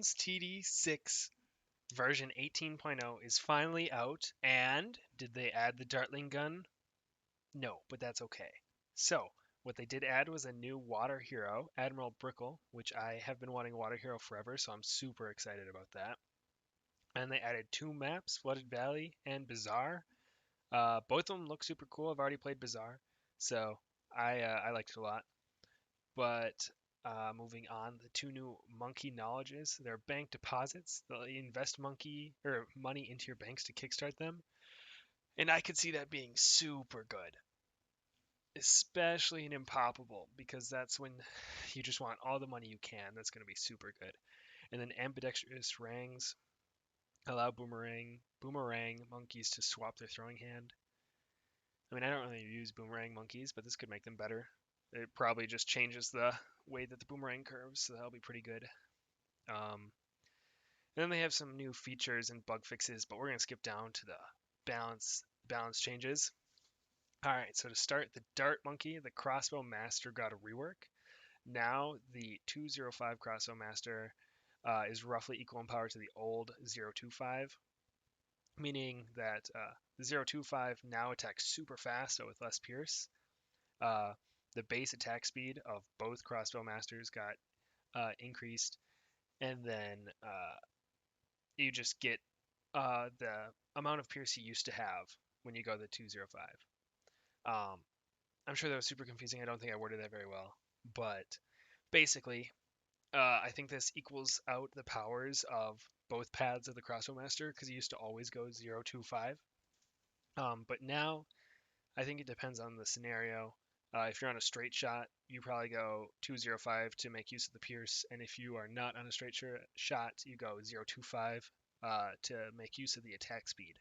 BTD6 version 18.0 is finally out, and did they add the Dartling gun? No, but that's okay. So, what they did add was a new water hero, Admiral Brickle, which I have been wanting a water hero forever, so I'm super excited about that. And they added two maps, Flooded Valley and Bazaar. Both of them look super cool. I've already played Bazaar, so I liked it a lot. But moving on, the two new monkey knowledges. They're bank deposits. They'll invest monkey or money into your banks to kickstart them, and I could see that being super good, especially in Impoppable, because that's when you just want all the money you can. That's going to be super good. And then ambidextrous rangs allow boomerang monkeys to swap their throwing hand. I mean, I don't really use boomerang monkeys, but this could make them better. It probably just changes the way that the boomerang curves, so that'll be pretty good. Um, and then they have some new features and bug fixes, but we're gonna skip down to the balance changes. All right, so to start, the Dart Monkey, the Crossbow Master got a rework. Now the 205 Crossbow Master is roughly equal in power to the old 025, meaning that the 025 now attacks super fast, so with less pierce. Uh, the base attack speed of both Crossbow Masters got increased, and then you just get the amount of pierce you used to have when you go the 205. I'm sure that was super confusing. I don't think I worded that very well, but basically, I think this equals out the powers of both paths of the Crossbow Master because he used to always go 025. But now I think it depends on the scenario. If you're on a straight shot, you probably go 205 to make use of the pierce, and if you are not on a straight shot, you go 025 to make use of the attack speed.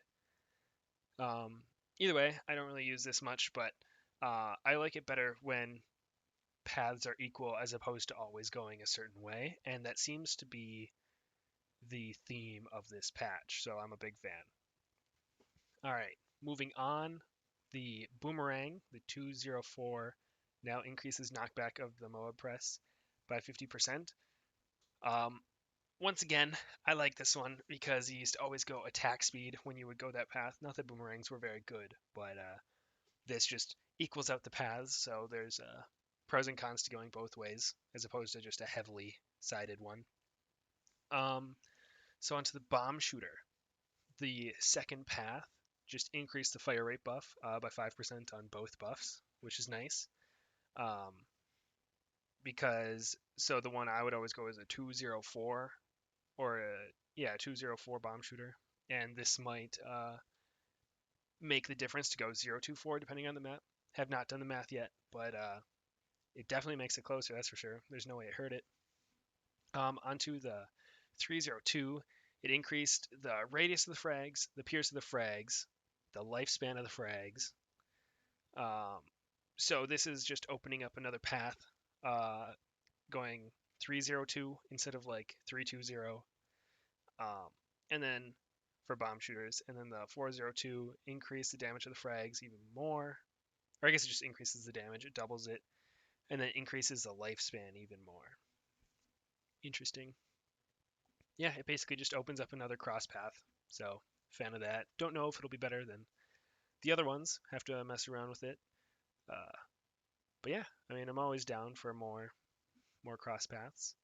Either way, I don't really use this much, but I like it better when paths are equal as opposed to always going a certain way, and that seems to be the theme of this patch, so I'm a big fan. All right, moving on, the Boomerang, the 204, now increases knockback of the Moab Press by 50%. Once again, I like this one because you used to always go attack speed when you would go that path. Not that boomerangs were very good, but this just equals out the paths, so there's pros and cons to going both ways, as opposed to just a heavily sided one. So onto the Bomb Shooter. The second path just increased the fire rate buff by 5% on both buffs, which is nice. Because so the one I would always go is a 204 or a 204 bomb shooter, and this might make the difference to go 024 depending on the map. Have not done the math yet, but it definitely makes it closer, that's for sure. There's no way it hurt it. Onto the 302, it increased the radius of the frags, the pierce of the frags, the lifespan of the frags. So this is just opening up another path, going 302 instead of like 320. And then for bomb shooters, and then the 402 increase the damage of the frags even more, or I guess it just increases the damage, it doubles it, and then increases the lifespan even more. Interesting. Yeah, it basically just opens up another cross path. So fan of that. Don't know if it'll be better than the other ones. Have to mess around with it. But yeah, I mean, I'm always down for more cross paths.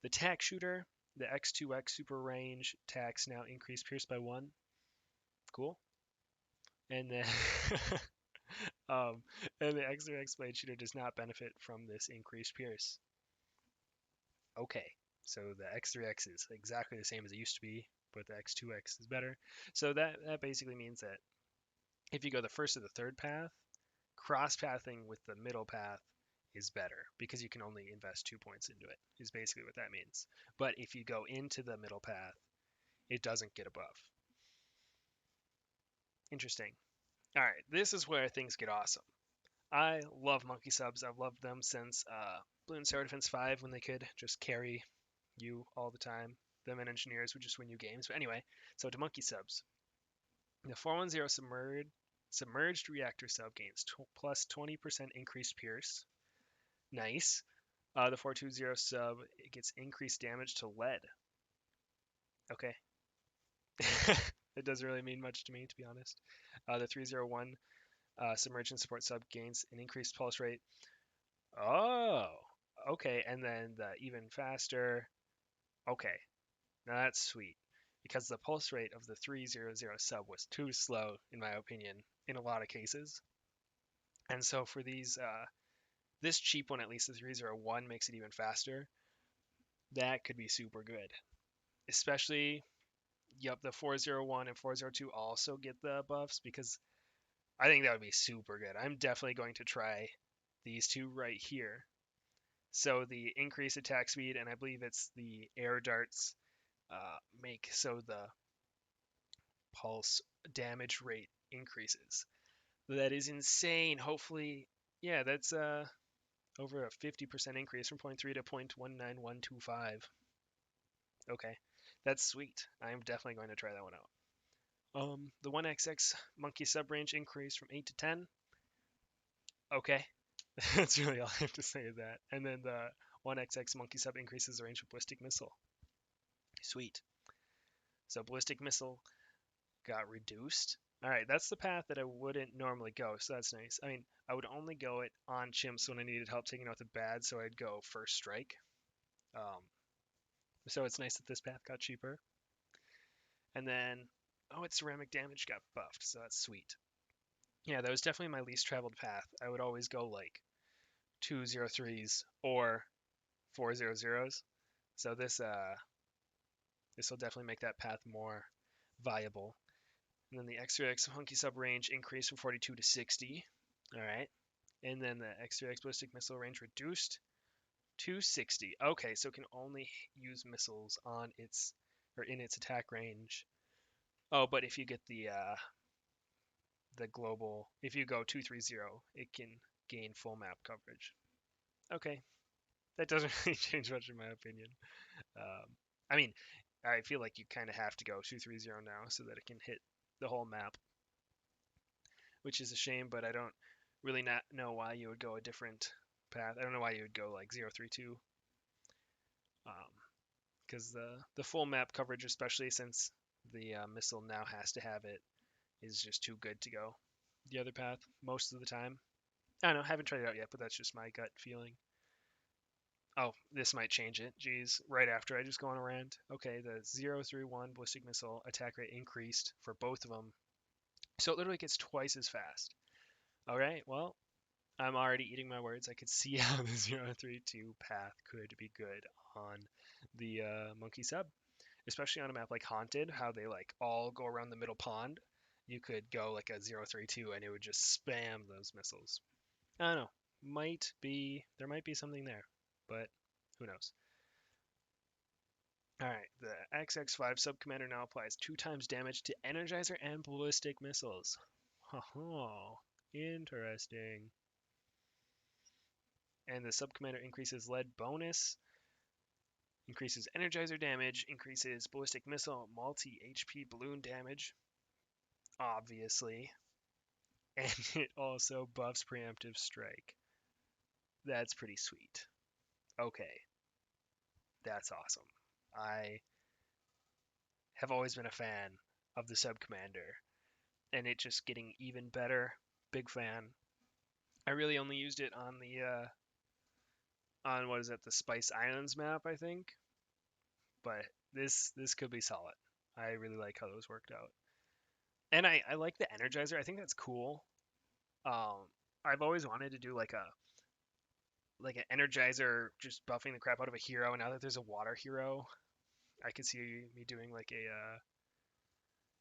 The tack shooter, the X2X super range tacks now increase pierce by 1. Cool. And then and the X2X blade shooter does not benefit from this increased pierce. Okay, so the X3X is exactly the same as it used to be, but the X2X is better. So that basically means that if you go the first or the third path, cross-pathing with the middle path is better because you can only invest 2 points into it, is basically what that means. But if you go into the middle path, it doesn't get a buff. Interesting. All right, this is where things get awesome. I love monkey subs. I've loved them since Blue and Tower Defense 5 when they could just carry you all the time. Them and engineers would just win you games. But anyway, so to monkey subs. The 410 submerged reactor sub gains plus 20% increased pierce. Nice. The 420 sub, it gets increased damage to lead. Okay. It doesn't really mean much to me, to be honest. The 301 submerged support sub gains an increased pulse rate. Oh, okay. And then the even faster. Okay, now that's sweet. Because the pulse rate of the 300 sub was too slow, in my opinion, in a lot of cases. And so for this cheap one, at least the 301, makes it even faster. That could be super good. Especially, yep, the 401 and 402 also get the buffs because I think that would be super good. I'm definitely going to try these two right here. So the increased attack speed, and I believe it's the air darts, make so the pulse damage rate increases. That is insane. Hopefully, yeah, that's over a 50% increase from point 0.3 to 0.19125. Okay, that's sweet. I'm definitely going to try that one out. The 1XX monkey sub range increased from 8 to 10. Okay, that's really all I have to say of that. And then the 1XX monkey sub increases the range of ballistic missile. Sweet. So ballistic missile got reduced. All right, that's the path that I wouldn't normally go, so that's nice. I mean, I would only go it on chimps when I needed help taking out the bad, so I'd go first strike. Um, so it's nice that this path got cheaper. And then, oh, its ceramic damage got buffed, so that's sweet. Yeah, that was definitely my least traveled path. I would always go like 203s or 400s. So this will definitely make that path more viable. And then the X3X Hunky Sub range increased from 42 to 60. All right. And then the X3X Ballistic Missile range reduced to 60. Okay, so it can only use missiles on its or in its attack range. Oh, but if you get the global, if you go 230, it can gain full map coverage. Okay, that doesn't really change much in my opinion. I mean, I feel like you kind of have to go 230 now so that it can hit the whole map, which is a shame, but I don't really not know why you would go a different path. I don't know why you would go like 032, because the full map coverage, especially since the missile now has to have it, is just too good to go the other path most of the time. I don't know, haven't tried it out yet, but that's just my gut feeling. Oh, this might change it. Jeez, right after I just go on a rant. Okay, the 031 ballistic missile attack rate increased for both of them. So it literally gets twice as fast. All right, well, I'm already eating my words. I could see how the 032 path could be good on the monkey sub, especially on a map like Haunted, how they like all go around the middle pond. You could go like a 032 and it would just spam those missiles. I don't know. There might be something there, but who knows? Alright, the XX5 sub-commander now applies 2 times damage to Energizer and ballistic missiles. Oh, interesting. And the sub-commander increases lead bonus, increases Energizer damage, increases ballistic missile multi-HP balloon damage, obviously. And it also buffs preemptive strike. That's pretty sweet. Okay, that's awesome. I have always been a fan of the sub-commander, and it just getting even better. Big fan. I really only used it on the on what is it, the Spice Islands map, I think. But this could be solid. I really like how those worked out, and I like the Energizer. I think that's cool. Um, I've always wanted to do like an Energizer just buffing the crap out of a hero, and now that there's a water hero, I could see me doing like a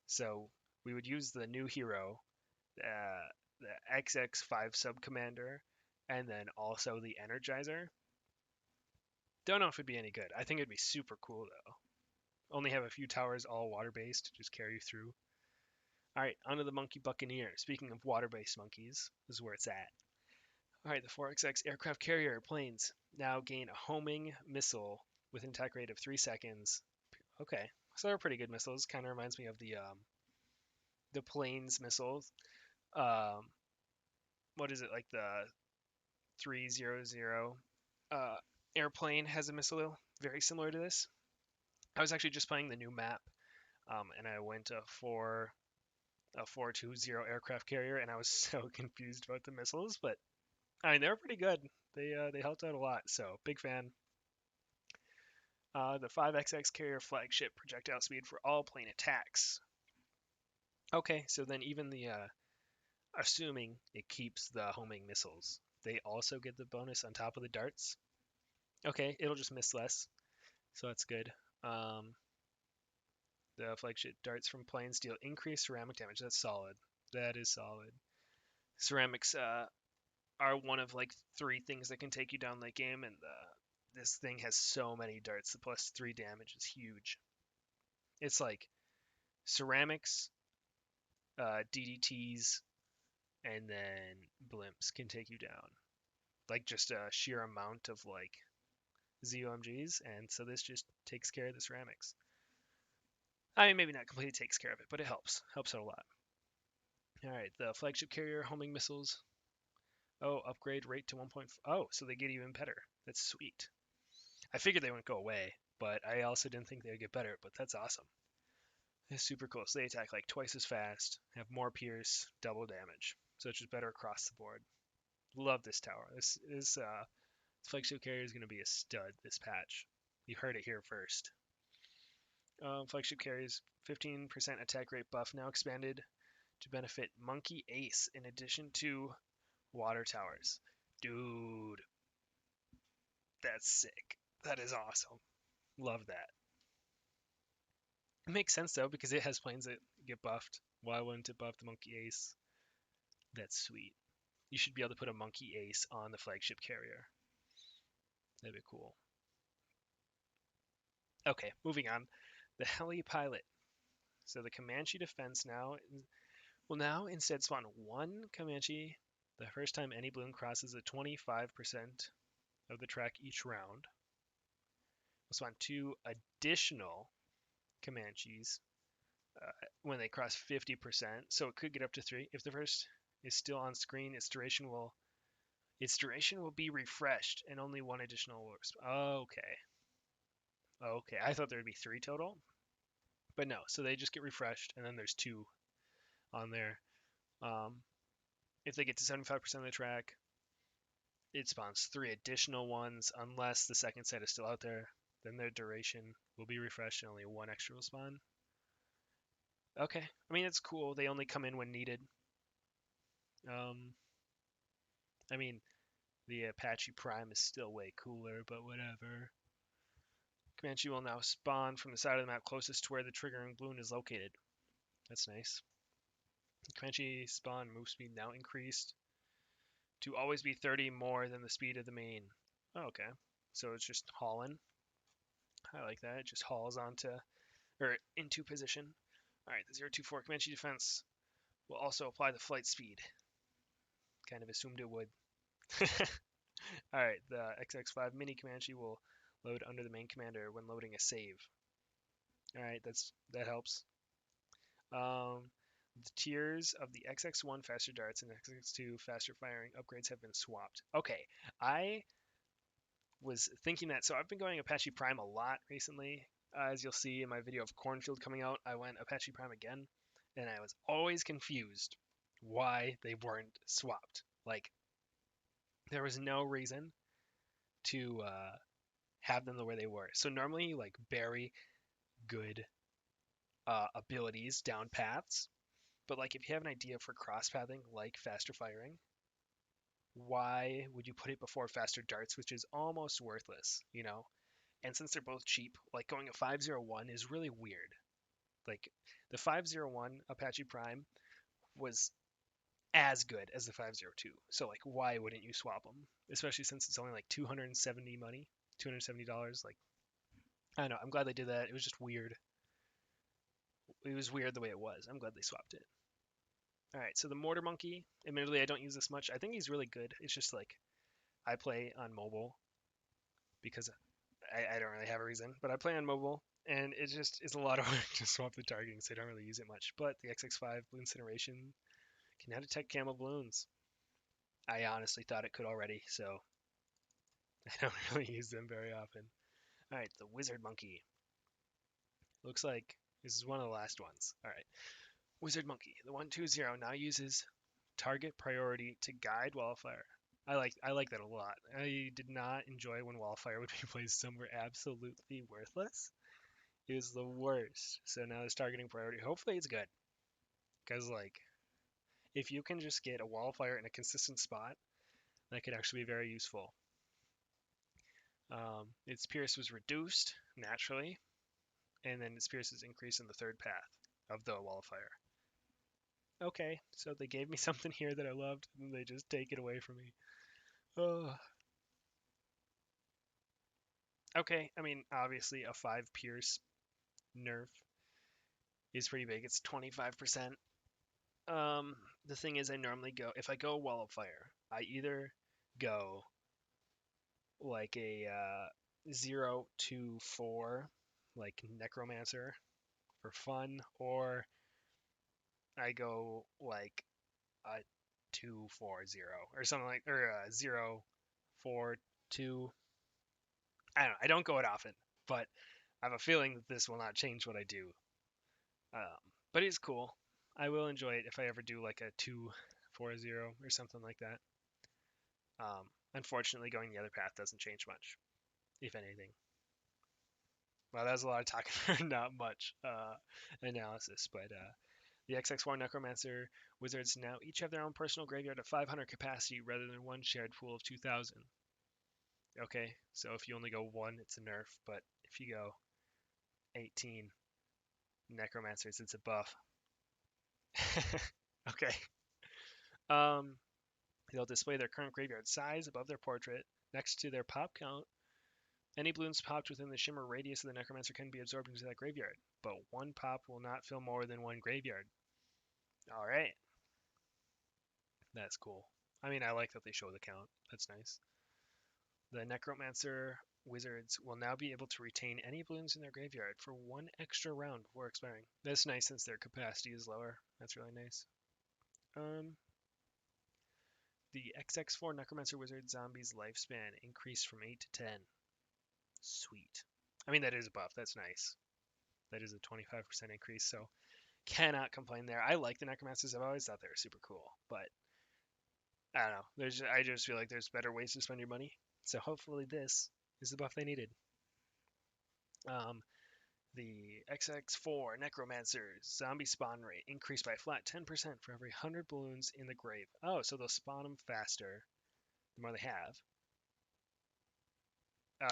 so we would use the new hero, the XX5 sub commander, and then also the Energizer. Don't know if it'd be any good. I think it'd be super cool though. Only have a few towers, all water based, just carry you through. All right, onto the Monkey Buccaneer. Speaking of water based monkeys, this is where it's at. All right, the 4XX aircraft carrier planes now gain a homing missile with an attack rate of 3 seconds. Okay, so they're pretty good missiles. Kind of reminds me of the planes missiles. Um, what is it like the 300 airplane has a missile very similar to this. I was actually just playing the new map, and I went for a 420 aircraft carrier, and I was so confused about the missiles, but I mean they were pretty good. They helped out a lot, so big fan. The 5XX carrier flagship projectile speed for all plane attacks. Okay, so then even the assuming it keeps the homing missiles, they also get the bonus on top of the darts. Okay, it'll just miss less, so that's good. The flagship darts from planes deal increased ceramic damage. That's solid. That is solid. Ceramics are one of like 3 things that can take you down late game, and this thing has so many darts. The +3 damage is huge. It's like ceramics, DDTs, and then blimps can take you down. Like just a sheer amount of like ZOMGs, and so this just takes care of the ceramics. I mean, maybe not completely takes care of it, but it helps. Helps out a lot. All right, the flagship carrier homing missiles. Oh, upgrade rate to 1.5. Oh, so they get even better. That's sweet. I figured they wouldn't go away, but I also didn't think they would get better, but that's awesome. It's super cool. So they attack like twice as fast, have more pierce, double damage. So it's just better across the board. Love this tower. This flagship carrier is going to be a stud this patch. You heard it here first. Flagship carries 15% attack rate buff now expanded to benefit Monkey Ace in addition to water towers. Dude, that's sick. That is awesome. Love that. It makes sense though because it has planes that get buffed. Why wouldn't it buff the Monkey Ace? That's sweet. You should be able to put a Monkey Ace on the flagship carrier. That'd be cool. Okay, moving on. The Heli Pilot. So the Comanche defense now will now instead spawn 1 Comanche the first time any balloon crosses a 25% of the track each round. We'll spawn 2 additional Comanches when they cross 50%, so it could get up to 3. If the first is still on screen, its duration will be refreshed, and only 1 additional will. Okay, I thought there would be 3 total, but no. So they just get refreshed, and then there's 2 on there. If they get to 75% of the track, it spawns 3 additional ones, unless the second set is still out there. Then their duration will be refreshed, and only 1 extra will spawn. Okay, I mean it's cool. They only come in when needed. I mean, the Apache Prime is still way cooler, but whatever. Comanche will now spawn from the side of the map closest to where the triggering balloon is located. That's nice. Comanche spawn move speed now increased to always be 30 more than the speed of the main. Oh, okay. So it's just hauling. I like that. It just hauls into position. Alright, the 024 Comanche defense will also apply the flight speed. Kind of assumed it would. Alright, the XX5 Mini Comanche will load under the main commander when loading a save. Alright, that helps. The tiers of the XX1 faster darts and XX2 faster firing upgrades have been swapped. Okay, I was thinking that, so I've been going Apache Prime a lot recently. As you'll see in my video of Cornfield coming out, I went Apache Prime again, and I was always confused why they weren't swapped. Like, there was no reason to have them the way they were. So normally you like bury good abilities down paths, but like if you have an idea for cross pathing like faster firing, why would you put it before faster darts, which is almost worthless, you know? And since they're both cheap, like going a 501 is really weird. Like the 501 Apache Prime was as good as the 502. So like why wouldn't you swap them? Especially since it's only like 270 money, $270. Like I don't know, I'm glad they did that. It was just weird. It was weird the way it was. I'm glad they swapped it. All right, so the Mortar Monkey, admittedly I don't use this much. I think he's really good. It's just like I play on mobile because I don't really have a reason, but I play on mobile, and it just is a lot of work to swap the targeting, so I don't really use it much. But the XX5 Blue Incineration can now detect camo balloons. I honestly thought it could already, so I don't really use them very often. All right, the Wizard Monkey. Looks like this is one of the last ones. All right. Wizard Monkey. The 120 now uses target priority to guide Wildfire. I like that a lot. I did not enjoy when Wildfire would be placed somewhere absolutely worthless. It was the worst. So now it's targeting priority. Hopefully it's good. Because like if you can just get a Wildfire in a consistent spot, that could actually be very useful. Its Pierce was reduced naturally, and then its Pierce is increased in the third path of the Wildfire. Okay, so they gave me something here that I loved, and they just take it away from me. Oh. Okay, I mean, obviously a 5 Pierce nerf is pretty big. It's 25%. The thing is, I normally go, if I go Wall of Fire, I either go like a 0 to 4, like Necromancer for fun, or I go like a 2-4-0 or something like, or a 0-4-2. I don't know. I don't go it often, but I have a feeling that this will not change what I do. But it's cool. I will enjoy it if I ever do like a 2-4-0 or something like that. Unfortunately, going the other path doesn't change much, if anything. Well, that was a lot of talking for not much analysis, but the XX4 Necromancer wizards now each have their own personal graveyard of 500 capacity rather than one shared pool of 2,000. Okay, so if you only go one, it's a nerf, but if you go 18 Necromancers, it's a buff. Okay. Um, they'll display their current graveyard size above their portrait next to their pop count. Any balloons popped within the shimmer radius of the Necromancer can be absorbed into that graveyard, but one pop will not fill more than one graveyard. All right. That's cool. I mean, I like that they show the count. That's nice. The Necromancer wizards will now be able to retain any balloons in their graveyard for one extra round before expiring. That's nice since their capacity is lower. That's really nice. The XX4 Necromancer wizard zombies lifespan increased from 8 to 10. Sweet. I mean, that is a buff. That's nice. That is a 25% increase, so cannot complain there. I like the Necromancers. I've always thought they were super cool, but I don't know. I just feel like there's better ways to spend your money. So hopefully this is the buff they needed. The XX4 Necromancer's zombie spawn rate increased by a flat 10% for every 100 balloons in the grave. Oh, so they'll spawn them faster the more they have.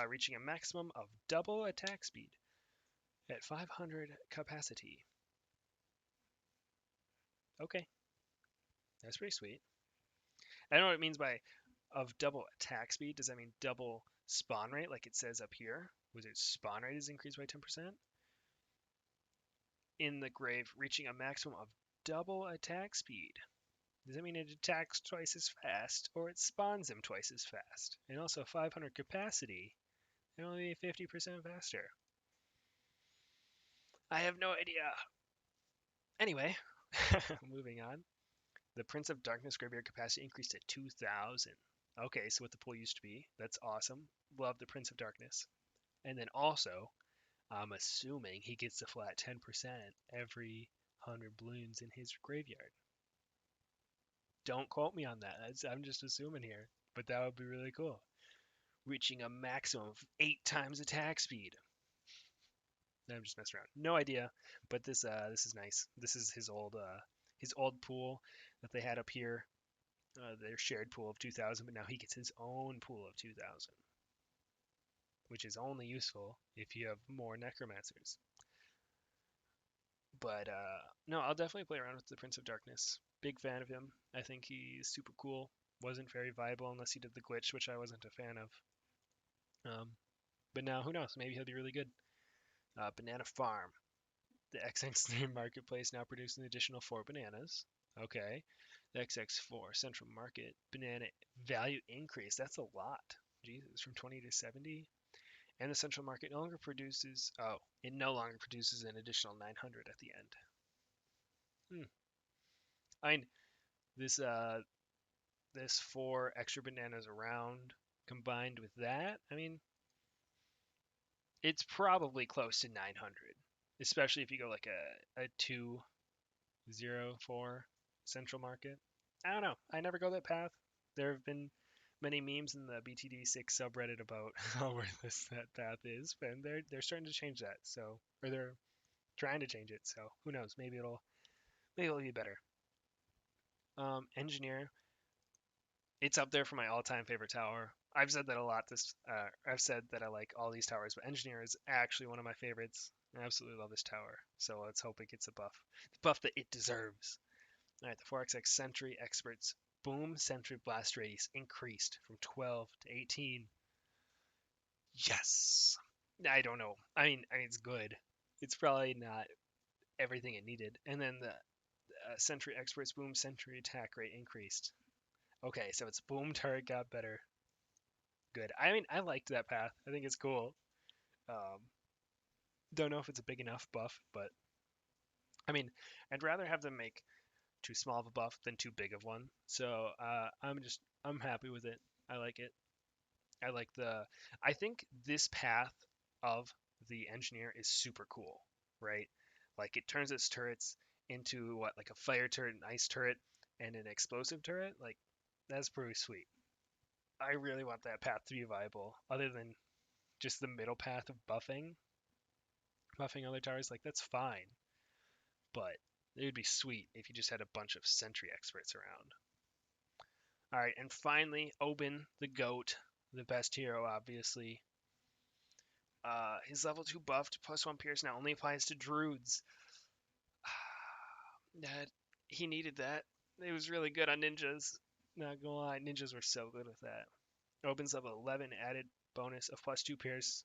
Reaching a maximum of double attack speed at 500 capacity. Okay, that's pretty sweet. I don't know what it means by of double attack speed. Does that mean double spawn rate like it says up here? Was it spawn rate is increased by 10%? In the grave, reaching a maximum of double attack speed. Does that mean it attacks twice as fast, or it spawns them twice as fast? And also 500 capacity, and only 50% faster. I have no idea. Anyway, moving on. The Prince of Darkness graveyard capacity increased to 2,000. Okay, so what the pool used to be. That's awesome. Love the Prince of Darkness. And then also, I'm assuming he gets a flat 10% every 100 balloons in his graveyard. Don't quote me on that. I'm just assuming here. But that would be really cool. Reaching a maximum of 8 times attack speed. I'm just messing around. No idea, but this is nice. This is his old pool that they had up here. Their shared pool of 2,000, but now he gets his own pool of 2,000, which is only useful if you have more Necromancers. But no, I'll definitely play around with the Prince of Darkness. Big fan of him. I think he's super cool. Wasn't very viable unless he did the glitch, which I wasn't a fan of. But now, who knows? Maybe he'll be really good. Banana Farm. The XX3 Marketplace now produces an additional 4 bananas. Okay. The XX4 Central Market banana value increase. That's a lot. Jesus, from 20 to 70. And the Central Market no longer produces. Oh, it no longer produces an additional 900 at the end. I mean, this 4 extra bananas around combined with that. I mean, it's probably close to 900. especially if you go like a 204 central market. I don't know. I never go that path. There have been many memes in the BTD6 subreddit about how worthless that path is, and they're starting to change that. So, or they're trying to change it. So who knows? Maybe it'll be better. Engineer, it's up there for my all-time favorite tower. I've said that a lot. I've said that I like all these towers, but Engineer is actually one of my favorites. I absolutely love this tower. So let's hope it gets the buff that it deserves. All right, the 4XX Sentry Experts Boom Sentry Blast Radius increased from 12 to 18. Yes. I don't know. I mean, it's good. It's probably not everything it needed. And then the Sentry Experts Boom Sentry Attack Rate increased. Okay, so its boom turret got better. Good. I mean, I liked that path. I think it's cool. Um, don't know if it's a big enough buff, but I mean, I'd rather have them make too small of a buff than too big of one. So I'm happy with it. I like it. I like the. I think this path of the engineer is super cool, right? Like it turns its turrets into what, like a fire turret, an ice turret, and an explosive turret. Like that's pretty sweet. I really want that path to be viable, other than just the middle path of buffing other towers. Like that's fine, but it would be sweet if you just had a bunch of sentry experts around. All right, and finally, Oben, the goat, the best hero, obviously. His level 2 buff to +1 Pierce now only applies to Druids. that he needed that. It was really good on ninjas. Not gonna lie, ninjas were so good with that. Oben's level 11 added bonus of +2 Pierce.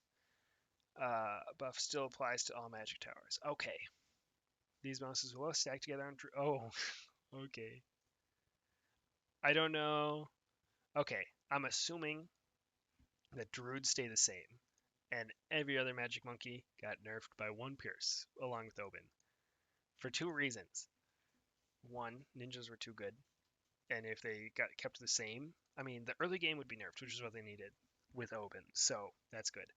Buff still applies to all magic towers. Okay. These bonuses will stack together on. Oh, okay. I don't know. Okay, I'm assuming that Druids stay the same, and every other magic monkey got nerfed by 1 Pierce, along with Oben, for 2 reasons. One, ninjas were too good, and if they got kept the same, I mean, the early game would be nerfed, which is what they needed with Oben, so that's good.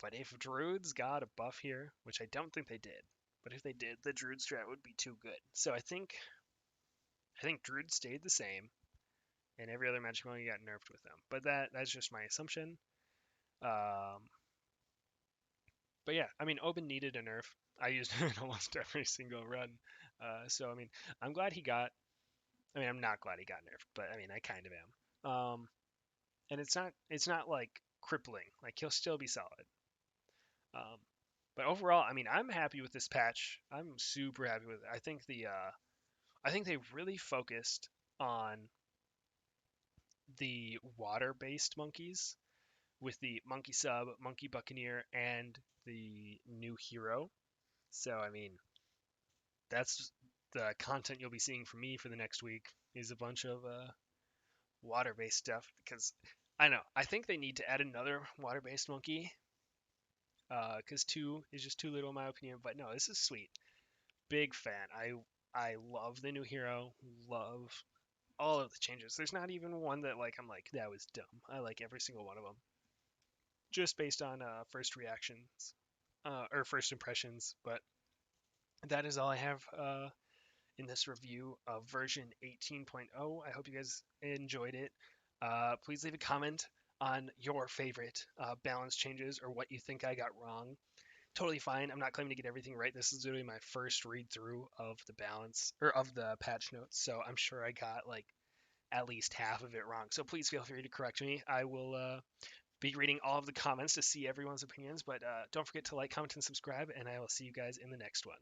But if Druids got a buff here, which I don't think they did, but if they did, the Druid strat would be too good. So I think Druid stayed the same, and every other magic monkey got nerfed with them. But that's just my assumption. Um, but yeah, I mean, Oben needed a nerf. I used it in almost every single run. So I mean, I'm glad he got. I mean, I'm not glad he got nerfed, but I mean, I kind of am. And it's not like crippling. Like he'll still be solid. Um, but overall, I mean, I'm happy with this patch. I'm super happy with it. I think they really focused on the water-based monkeys with the Monkey Sub, Monkey Buccaneer, and the new hero. So I mean, that's the content you'll be seeing from me for the next week is a bunch of water-based stuff because I know I think they need to add another water-based monkey because two is just too little in my opinion. But no, this is sweet. Big fan. I love the new hero. Love all of the changes. There's not even one that like I'm like that was dumb. I like every single one of them, just based on first reactions or first impressions. But that is all I have in this review of version 18.0. I hope you guys enjoyed it. Please leave a comment on your favorite balance changes or what you think I got wrong. Totally fine. I'm not claiming to get everything right. This is literally my first read through of the balance or of the patch notes, so I'm sure I got like at least half of it wrong. So please feel free to correct me. I will be reading all of the comments to see everyone's opinions, but don't forget to like, comment, and subscribe, and I will see you guys in the next one.